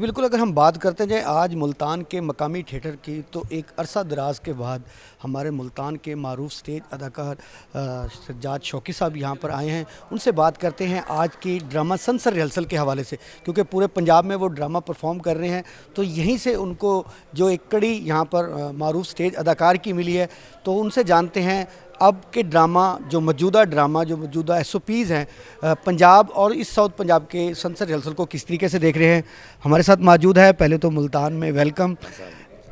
बिल्कुल, अगर हम बात करते जाएँ आज मुल्तान के मकामी थिएटर की, तो एक अरसा दराज के बाद हमारे मुल्तान के मारूफ स्टेज अदाकार सज्जाद शौकी साहब यहाँ पर आए हैं। उनसे बात करते हैं आज की ड्रामा सनसर रिहर्सल के हवाले से, क्योंकि पूरे पंजाब में वो ड्रामा परफॉर्म कर रहे हैं। तो यहीं से उनको जो एक कड़ी यहाँ पर मारूफ स्टेज अदाकार की मिली है, तो उनसे जानते हैं अब के ड्रामा जो मौजूदा एसओपीज़ हैं पंजाब और इस साउथ पंजाब के सनसर रिहर्सल को किस तरीके से देख रहे हैं। हमारे साथ मौजूद है, पहले तो मुल्तान में वेलकम।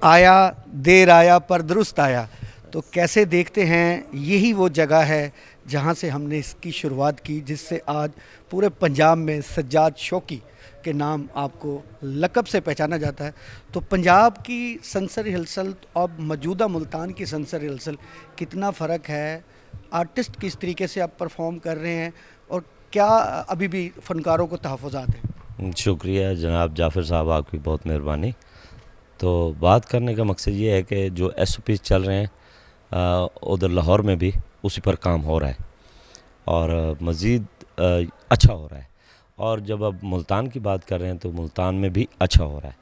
आया देर आया पर दुरुस्त आया, तो कैसे देखते हैं, यही वो जगह है जहां से हमने इसकी शुरुआत की, जिससे आज पूरे पंजाब में सज्जाद शौकी के नाम आपको लक़ब से पहचाना जाता है। तो पंजाब की सनसर रिहर्सल और मौजूदा मुल्तान की सनसर रिहर्सल कितना फ़र्क है, आर्टिस्ट किस तरीके से आप परफॉर्म कर रहे हैं, और क्या अभी भी फ़नकारों को तहफ़्फ़ुज़ात हैं? शुक्रिया जनाब जाफ़र साहब, आपकी बहुत मेहरबानी। तो बात करने का मकसद ये है कि जो एसओपीज़ चल रहे हैं उधर लाहौर में भी उसी पर काम हो रहा है और मज़ीद अच्छा हो रहा है। और जब अब मुल्तान की बात कर रहे हैं तो मुल्तान में भी अच्छा हो रहा है।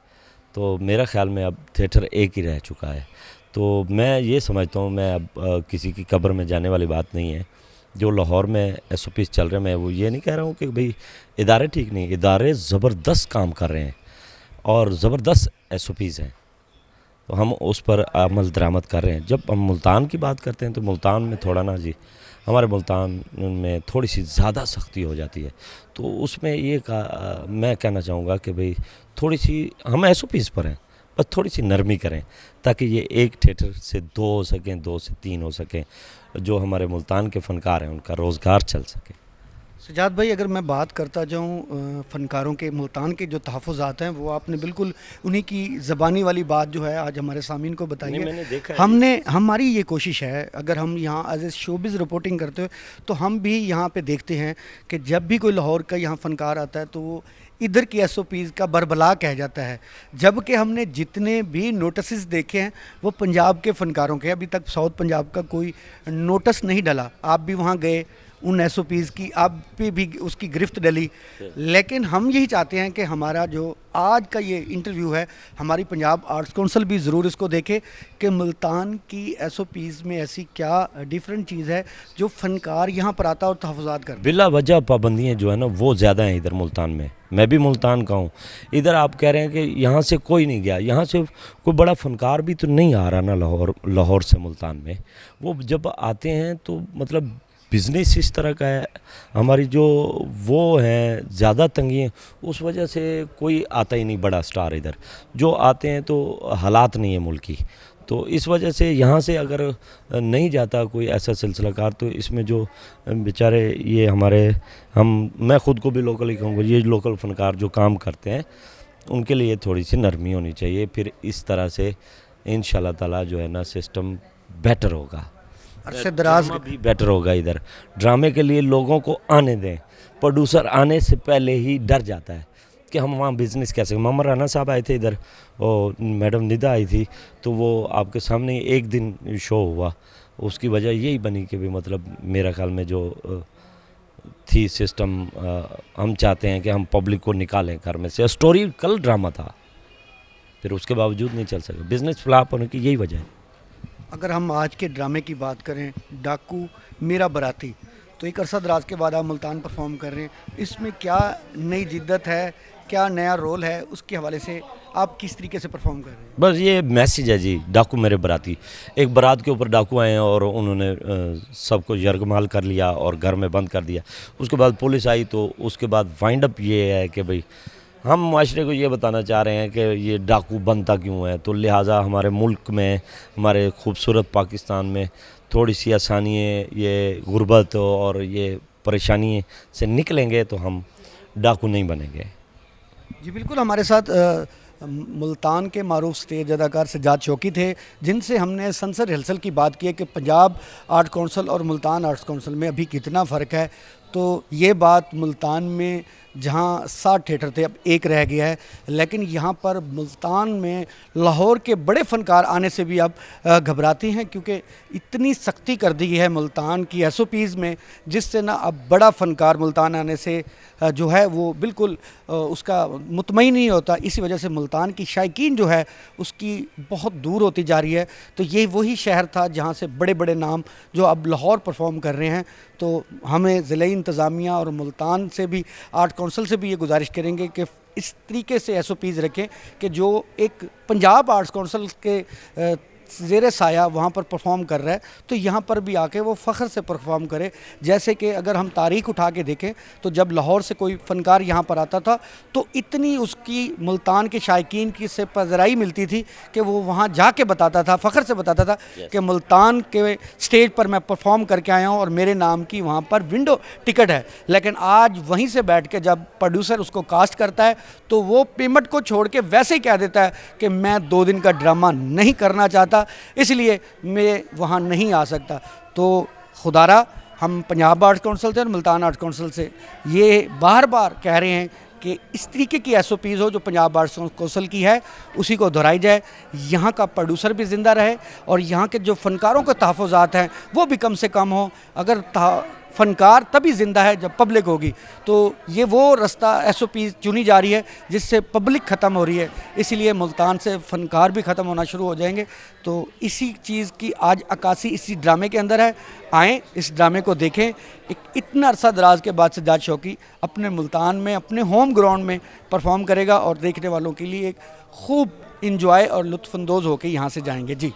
तो मेरा ख़्याल में अब थिएटर एक ही रह चुका है। तो मैं ये समझता हूँ, मैं अब किसी की कब्र में जाने वाली बात नहीं है। जो लाहौर में एसओपीज़ चल रहे हैं, मैं वो ये नहीं कह रहा हूँ कि भाई इदारे ठीक नहीं, इदारे ज़बरदस्त काम कर रहे हैं और ज़बरदस्त एसओपीज़ हैं। तो हम उस पर अमल दरामद कर रहे हैं। जब हम मुल्तान की बात करते हैं तो मुल्तान में थोड़ा ना जी, हमारे मुल्तान में थोड़ी सी ज़्यादा सख्ती हो जाती है। तो उसमें ये मैं कहना चाहूँगा कि भाई थोड़ी सी हम एसओपीज़ पर हैं, बस थोड़ी सी नरमी करें ताकि ये एक थिएटर से 2 हो सकें, 2 से 3 हो सकें। जो हमारे मुल्तान के फ़नकार हैं उनका रोज़गार चल सके। सजाद भाई, अगर मैं बात करता जाऊँ फ़नकारों के मुल्तान के जो तहफ़्फ़ुज़ात हैं, वो आपने बिल्कुल उन्हीं की ज़बानी वाली बात जो है आज हमारे सामीन को बताई है। मैंने देखा है हमारी ये कोशिश है, अगर हम यहाँ एज ए शोबिज़ रिपोर्टिंग करते हुए, तो हम भी यहाँ पे देखते हैं कि जब भी कोई लाहौर का यहाँ फ़नकार आता है तो वो इधर की एसओपीज़ का बरबला कह जाता है। जबकि हमने जितने भी नोटिस देखे हैं वो पंजाब के फ़नकारों के, अभी तक साउथ पंजाब का कोई नोटिस नहीं डला। आप भी वहाँ गए, उन एसओपीज़ की आप पे भी उसकी गिरफ्त डली। लेकिन हम यही चाहते हैं कि हमारा जो आज का ये इंटरव्यू है, हमारी पंजाब आर्ट्स काउंसिल भी ज़रूर इसको देखे कि मुल्तान की एसओपीज़ में ऐसी क्या डिफरेंट चीज़ है जो फ़नकार यहाँ पर आता और तहफ़्फ़ुज़ात कर। बिला वजह पाबंदियाँ जो है ना वो ज़्यादा हैं इधर मुल्तान में। मैं भी मुल्तान का हूँ। इधर आप कह रहे हैं कि यहाँ से कोई नहीं गया, यहाँ से कोई बड़ा फ़नकार भी तो नहीं आ रहा ना लाहौर से मुल्तान में। वो जब आते हैं तो मतलब बिज़नेस इस तरह का है, हमारी जो वो हैं ज़्यादा तंगी हैं, उस वजह से कोई आता ही नहीं बड़ा स्टार इधर। जो आते हैं तो हालात नहीं है मुल्क की, तो इस वजह से यहाँ से अगर नहीं जाता कोई ऐसा सिलसिलाकार, तो इसमें जो बेचारे ये हमारे मैं ख़ुद को भी लोकल ही कहूँगा, ये लोकल फ़नकार जो काम करते हैं उनके लिए थोड़ी सी नरमी होनी चाहिए। फिर इस तरह से इंशाल्लाह ताला जो है ना सिस्टम बेटर होगा, अरसे दराज भी बेटर होगा। इधर ड्रामे के लिए लोगों को आने दें। प्रोड्यूसर आने से पहले ही डर जाता है कि हम वहाँ बिज़नेस कैसे। मोहम्मद राना साहब आए थे इधर और मैडम निदा आई थी, तो वो आपके सामने एक दिन शो हुआ। उसकी वजह यही बनी कि भी मतलब मेरा ख्याल में जो थी सिस्टम, हम चाहते हैं कि हम पब्लिक को निकालें घर में से। स्टोरी कल ड्रामा था, फिर उसके बावजूद नहीं चल सका। बिज़नेस फ्लॉप होने की यही वजह है। अगर हम आज के ड्रामे की बात करें, डाकू मेरा बराती, तो एक अरसा दराज के बाद आप मुल्तान परफॉर्म कर रहे हैं, इसमें क्या नई जिद्दत है, क्या नया रोल है, उसके हवाले से आप किस तरीके से परफॉर्म कर रहे हैं? बस ये मैसेज है जी, डाकू मेरे बराती। एक बारात के ऊपर डाकू आए हैं और उन्होंने सबको यरगमाल कर लिया और घर में बंद कर दिया। उसके बाद पुलिस आई, तो उसके बाद वाइंड अप ये है कि भाई हम माशरे को ये बताना चाह रहे हैं कि ये डाकू बनता क्यों है। तो लिहाजा हमारे मुल्क में, हमारे खूबसूरत पाकिस्तान में थोड़ी सी आसानियाँ, ये गुर्बत और ये परेशानी से निकलेंगे तो हम डाकू नहीं बनेंगे। जी बिल्कुल, हमारे साथ मुल्तान के मारूफ स्टेज अदाकार सज्जाद शौकी थे, जिनसे हमने सनसर रिहर्सल की बात की है कि पंजाब आर्ट काउंसिल और मुल्तान आर्ट्स काउंसिल में अभी कितना फ़र्क है। तो ये बात मुल्तान में जहां 60 थिएटर थे, अब एक रह गया है। लेकिन यहाँ पर मुल्तान में लाहौर के बड़े फनकार आने से भी अब घबराती हैं, क्योंकि इतनी सख्ती कर दी है मुल्तान की एसओपीज़ में, जिससे ना अब बड़ा फनकार मुल्तान आने से जो है वो बिल्कुल उसका मुतमईन नहीं होता। इसी वजह से मुल्तान की शायकीन जो है उसकी बहुत दूर होती जा रही है। तो ये वही शहर था जहाँ से बड़े बड़े नाम जो अब लाहौर परफॉर्म कर रहे हैं। तो हमें ज़िले इंतज़ामिया और मुल्तान से भी, आर्ट काउंसिल से भी ये गुजारिश करेंगे कि इस तरीके से एसओपीज़ रखें कि जो एक पंजाब आर्ट्स काउंसिल के ज़ेर साया वहाँ पर परफॉर्म कर रहा है, तो यहाँ पर भी आके वो फ़ख्र से परफॉर्म करे। जैसे कि अगर हम तारीख़ उठा के देखें तो जब लाहौर से कोई फ़नकार यहाँ पर आता था तो इतनी उसकी मुल्तान के शायकीन की से पज़राई मिलती थी कि वो वहाँ जाके बताता था, फ़ख्र से बताता था कि मुल्तान के स्टेज पर मैं परफॉर्म करके आया हूँ और मेरे नाम की वहाँ पर विंडो टिकट है। लेकिन आज वहीं से बैठ के जब प्रोड्यूसर उसको कास्ट करता है तो वो पेमेंट को छोड़ के वैसे ही कह देता है कि मैं 2 दिन का ड्रामा नहीं करना चाहता, इसलिए मैं वहाँ नहीं आ सकता। तो खुदारा हम पंजाब आर्ट्स काउंसिल से और मुल्तान आर्ट्स काउंसिल से ये बार बार कह रहे हैं कि इस तरीके की एसओपीज़ हो जो पंजाब आर्ट्स काउंसिल की है उसी को दोहराई जाए, यहाँ का प्रोड्यूसर भी ज़िंदा रहे और यहाँ के जो फ़नकारों के तहफ़्फ़ुज़ात हैं वो भी कम से कम हो। अगर फ़नकार तभी ज़िंदा है जब पब्लिक होगी। तो ये वो रास्ता एसओपी चुनी जा रही है जिससे पब्लिक ख़त्म हो रही है, इसलिए मुल्तान से फ़नकार भी ख़त्म होना शुरू हो जाएंगे। तो इसी चीज़ की आज अक्कासी इसी ड्रामे के अंदर है। आएँ इस ड्रामे को देखें। एक इतना अरसा दराज के बाद सज्जाद शौकी अपने मुल्तान में अपने होम ग्राउंड में परफॉर्म करेगा और देखने वालों के लिए एक खूब इंजॉय और लुत्फ़अंदोज़ होकर यहाँ से जाएंगे। जी